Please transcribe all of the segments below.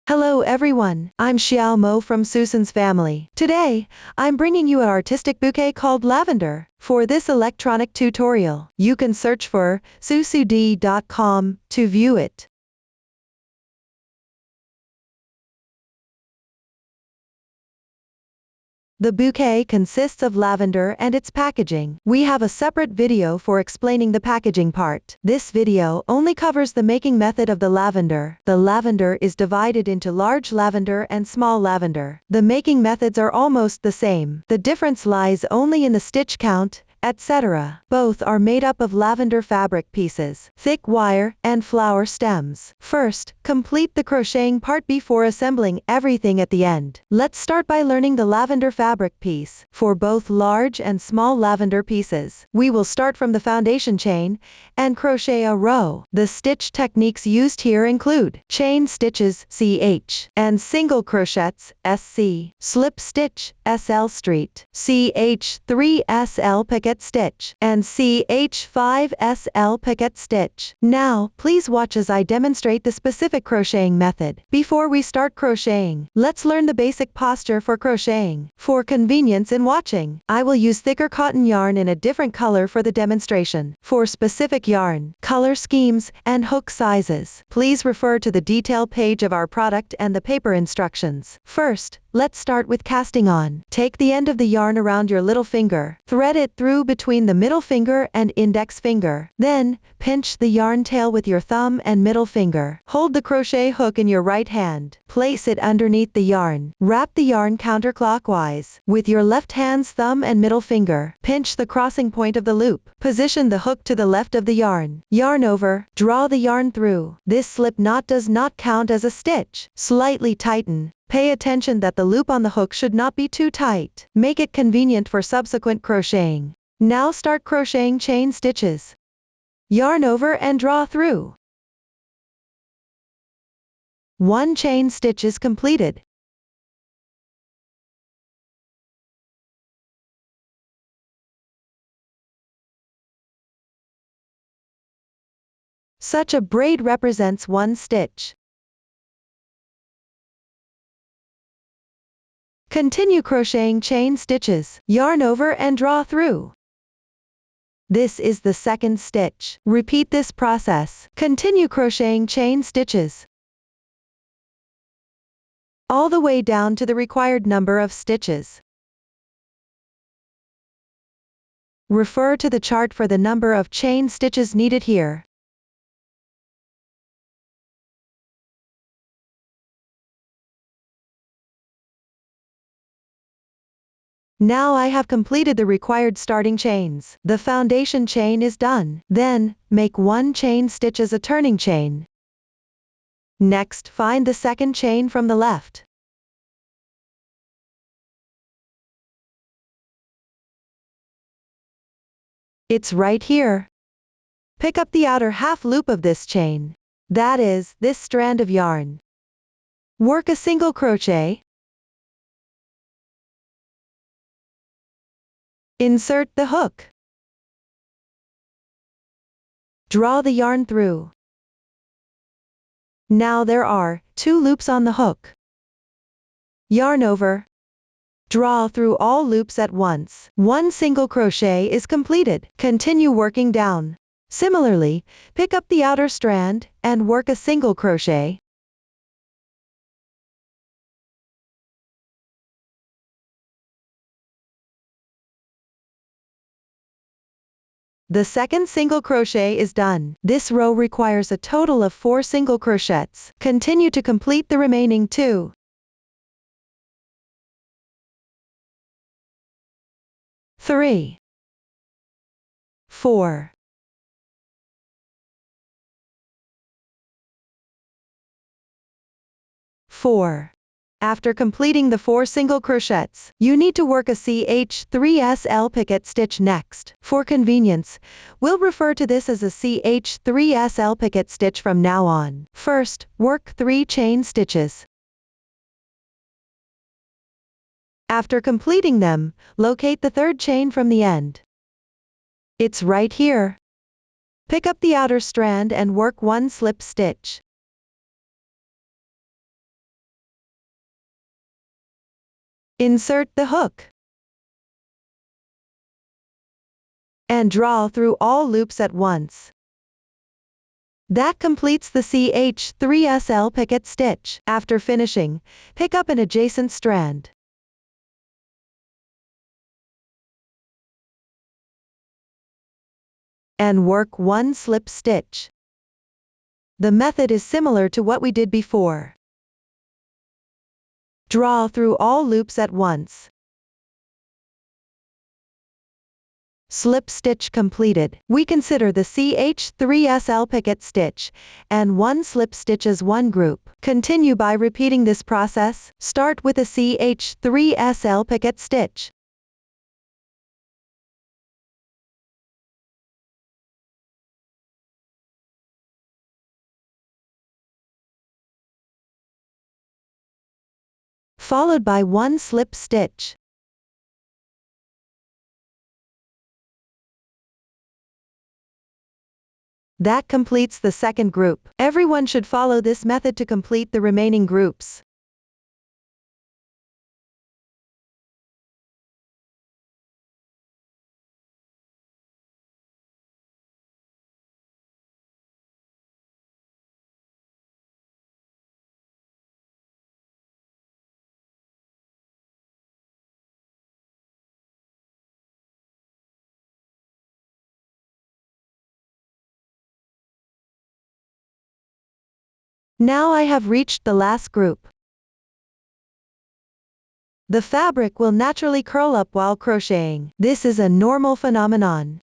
Hello everyone, I'm Xiao Mo from Susan's family. Today, I'm bringing you an artistic bouquet called Lavender. For this electronic tutorial, you can search for susud.com to view it. The bouquet consists of lavender and its packaging. We have a separate video for explaining the packaging part. This video only covers the making method of the lavender. The lavender is divided into large lavender and small lavender. The making methods are almost the same. The difference lies only in the stitch count, etc. Both are made up of lavender fabric pieces, thick wire, and flower stems. First, complete the crocheting part before assembling everything at the end. Let's start by learning the lavender fabric piece. For both large and small lavender pieces, we will start from the foundation chain and crochet a row. The stitch techniques used here include chain stitches CH and single crochets SC, slip stitch SL street, CH3 SL picket stitch, and CH5 SL picket stitch. Now, please watch as I demonstrate the specific crocheting method. Before we start crocheting, let's learn the basic posture for crocheting. For convenience in watching, I will use thicker cotton yarn in a different color for the demonstration. For specific yarn, color schemes, and hook sizes, please refer to the detail page of our product and the paper instructions. First, let's start with casting on. Take the end of the yarn around your little finger, thread it through between the middle finger and index finger. Then, pinch the yarn tail with your thumb and middle finger. Hold the crochet hook in your right hand. Place it underneath the yarn. Wrap the yarn counterclockwise. With your left hand's thumb and middle finger, pinch the crossing point of the loop. Position the hook to the left of the yarn. Yarn over, draw the yarn through. This slip knot does not count as a stitch. Slightly tighten. Pay attention that the loop on the hook should not be too tight. Make it convenient for subsequent crocheting. Now start crocheting chain stitches. Yarn over and draw through. 1 chain stitch is completed. Such a braid represents 1 stitch. Continue crocheting chain stitches. Yarn over and draw through. This is the 2nd stitch. Repeat this process. Continue crocheting chain stitches all the way down to the required number of stitches. Refer to the chart for the number of chain stitches needed here. Now I have completed the required starting chains. The foundation chain is done. Then, make 1 chain stitch as a turning chain. Next, find the 2nd chain from the left. It's right here. Pick up the outer half loop of this chain. That is, this strand of yarn. Work a single crochet. Insert the hook. Draw the yarn through. Now there are 2 loops on the hook. Yarn over. Draw through all loops at once. 1 single crochet is completed. Continue working down. Similarly, pick up the outer strand and work a single crochet. The 2nd single crochet is done. This row requires a total of 4 single crochets. Continue to complete the remaining 2. Three, 4, 4. After completing the 4 single crochets, you need to work a CH3 SL picket stitch next. For convenience, we'll refer to this as a CH3 SL picket stitch from now on. First, work 3 chain stitches. After completing them, locate the 3rd chain from the end. It's right here. Pick up the outer strand and work 1 slip stitch. Insert the hook. And draw through all loops at once. That completes the CH3SL picket stitch. After finishing, pick up an adjacent strand. And work one slip stitch. The method is similar to what we did before. Draw through all loops at once. Slip stitch completed. We consider the CH3SL picket stitch and one slip stitch as one group. Continue by repeating this process. Start with a CH3SL picket stitch. Followed by one slip stitch. That completes the second group. Everyone should follow this method to complete the remaining groups. Now I have reached the last group. The fabric will naturally curl up while crocheting. This is a normal phenomenon.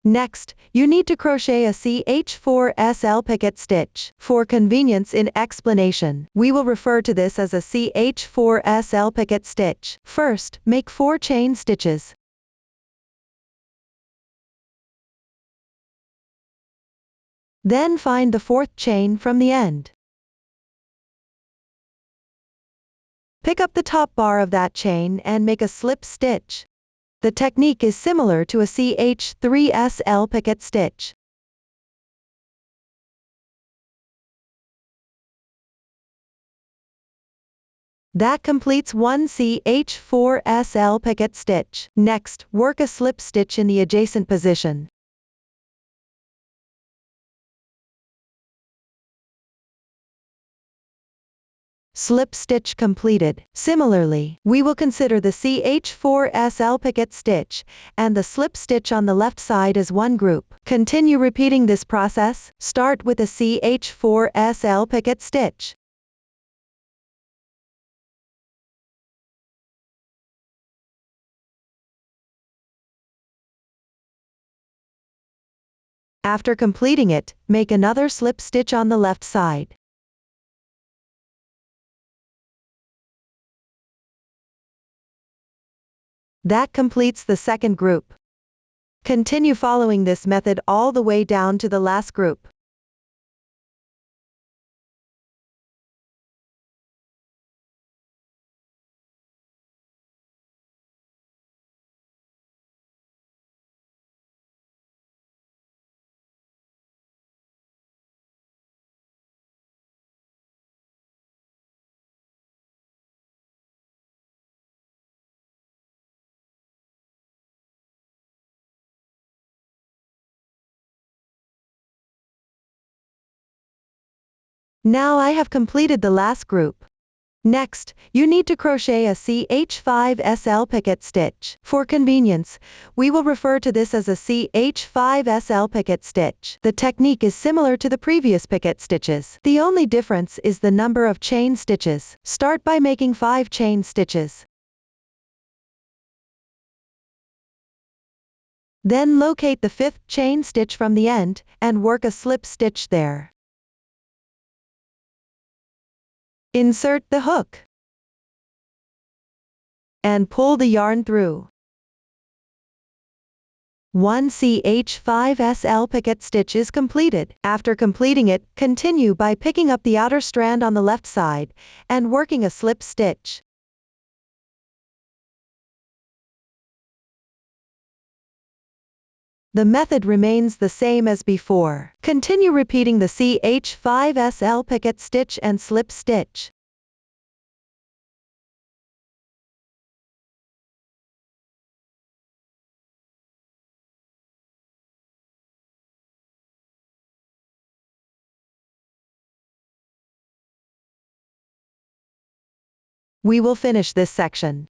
Next, you need to crochet a CH4SL picket stitch. For convenience in explanation, we will refer to this as a CH4SL picket stitch. First, make 4 chain stitches. Then find the 4th chain from the end. Pick up the top bar of that chain and make a slip stitch. The technique is similar to a CH3SL picket stitch. That completes one CH4SL picket stitch. Next, work a slip stitch in the adjacent position. Slip stitch completed. Similarly, we will consider the CH4SL picket stitch and the slip stitch on the left side as one group. Continue repeating this process. Start with a CH4SL picket stitch. After completing it, make another slip stitch on the left side. That completes the second group. Continue following this method all the way down to the last group. Now I have completed the last group. Next, you need to crochet a CH5SL picket stitch. For convenience, we will refer to this as a CH5SL picket stitch. The technique is similar to the previous picket stitches. The only difference is the number of chain stitches. Start by making 5 chain stitches. Then locate the 5th chain stitch from the end, and work a slip stitch there. Insert the hook. And pull the yarn through. One CH5SL picket stitch is completed. After completing it, continue by picking up the outer strand on the left side, and working a slip stitch. The method remains the same as before. Continue repeating the CH5SL picket stitch and slip stitch. We will finish this section.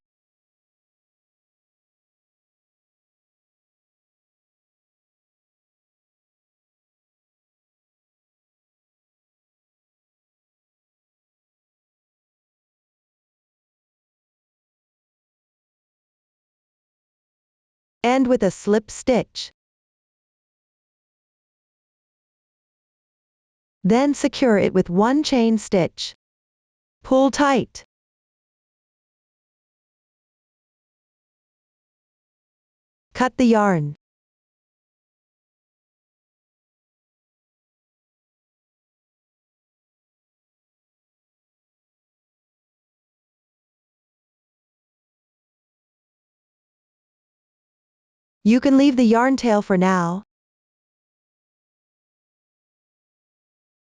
End with a slip stitch. Then secure it with one chain stitch. Pull tight. Cut the yarn. You can leave the yarn tail for now.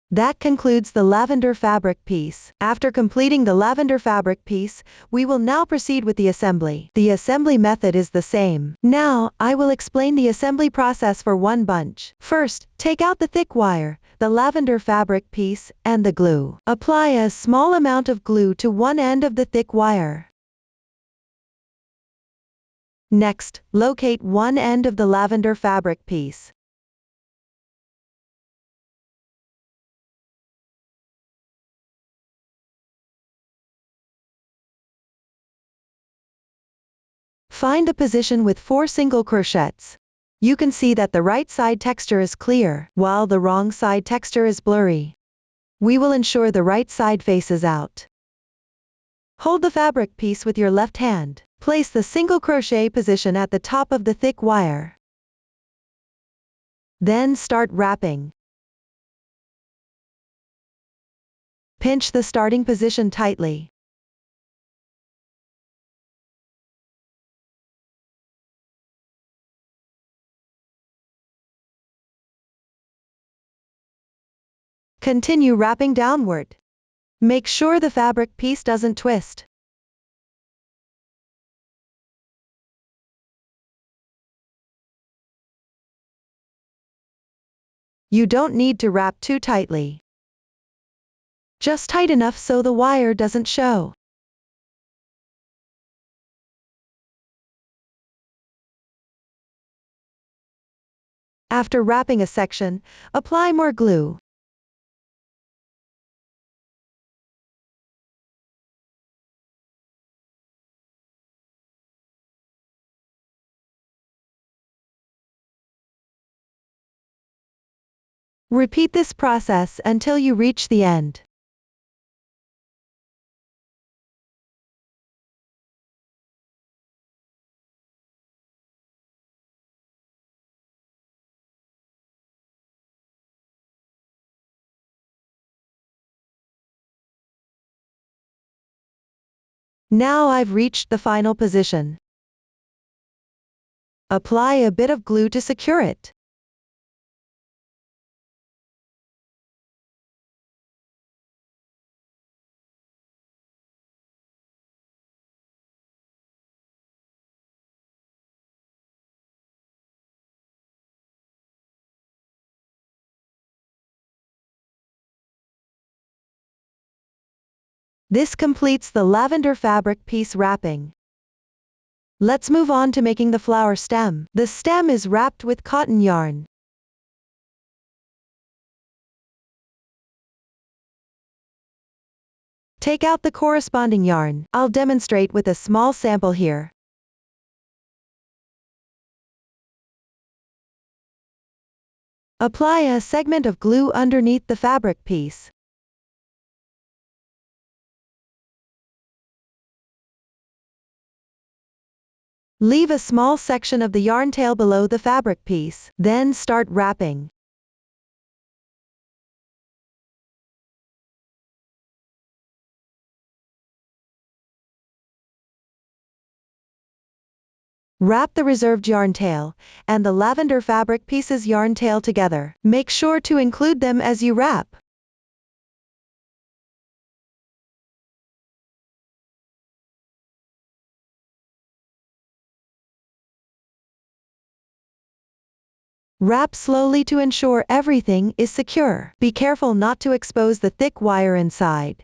That concludes the lavender fabric piece. After completing the lavender fabric piece, we will now proceed with the assembly. The assembly method is the same. Now, I will explain the assembly process for one bunch. First, take out the thick wire, the lavender fabric piece, and the glue. Apply a small amount of glue to one end of the thick wire. Next, locate one end of the lavender fabric piece. Find the position with 4 single crochets. You can see that the right side texture is clear, while the wrong side texture is blurry. We will ensure the right side faces out. Hold the fabric piece with your left hand. Place the single crochet position at the top of the thick wire. Then start wrapping. Pinch the starting position tightly. Continue wrapping downward. Make sure the fabric piece doesn't twist. You don't need to wrap too tightly. Just tight enough so the wire doesn't show. After wrapping a section, apply more glue. Repeat this process until you reach the end. Now I've reached the final position. Apply a bit of glue to secure it. This completes the lavender fabric piece wrapping. Let's move on to making the flower stem. The stem is wrapped with cotton yarn. Take out the corresponding yarn. I'll demonstrate with a small sample here. Apply a segment of glue underneath the fabric piece. Leave a small section of the yarn tail below the fabric piece, then start wrapping. Wrap the reserved yarn tail and the lavender fabric piece's yarn tail together. Make sure to include them as you wrap. Wrap slowly to ensure everything is secure. Be careful not to expose the thick wire inside.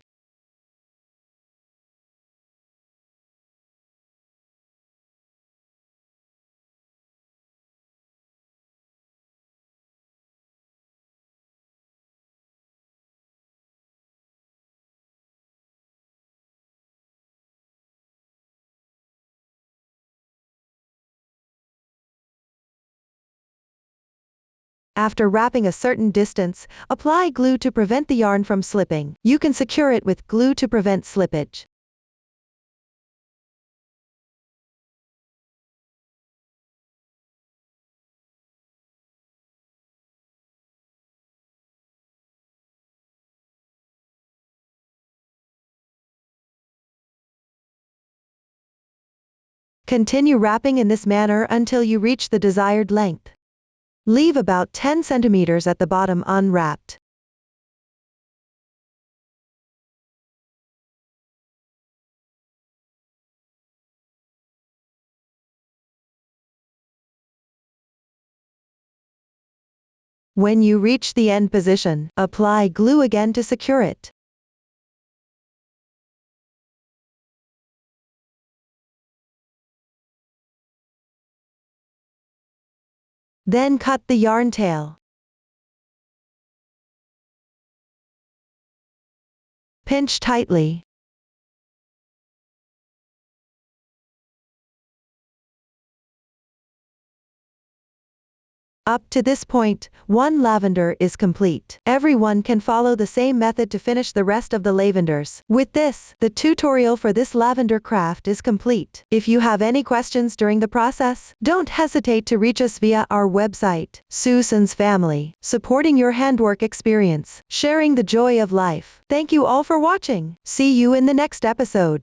After wrapping a certain distance, apply glue to prevent the yarn from slipping. You can secure it with glue to prevent slippage. Continue wrapping in this manner until you reach the desired length. Leave about 10 centimeters at the bottom unwrapped. When you reach the end position, apply glue again to secure it. Then cut the yarn tail. Pinch tightly. Up to this point, one lavender is complete. Everyone can follow the same method to finish the rest of the lavenders. With this, the tutorial for this lavender craft is complete. If you have any questions during the process, don't hesitate to reach us via our website. Susan's Family, supporting your handwork experience, sharing the joy of life. Thank you all for watching. See you in the next episode.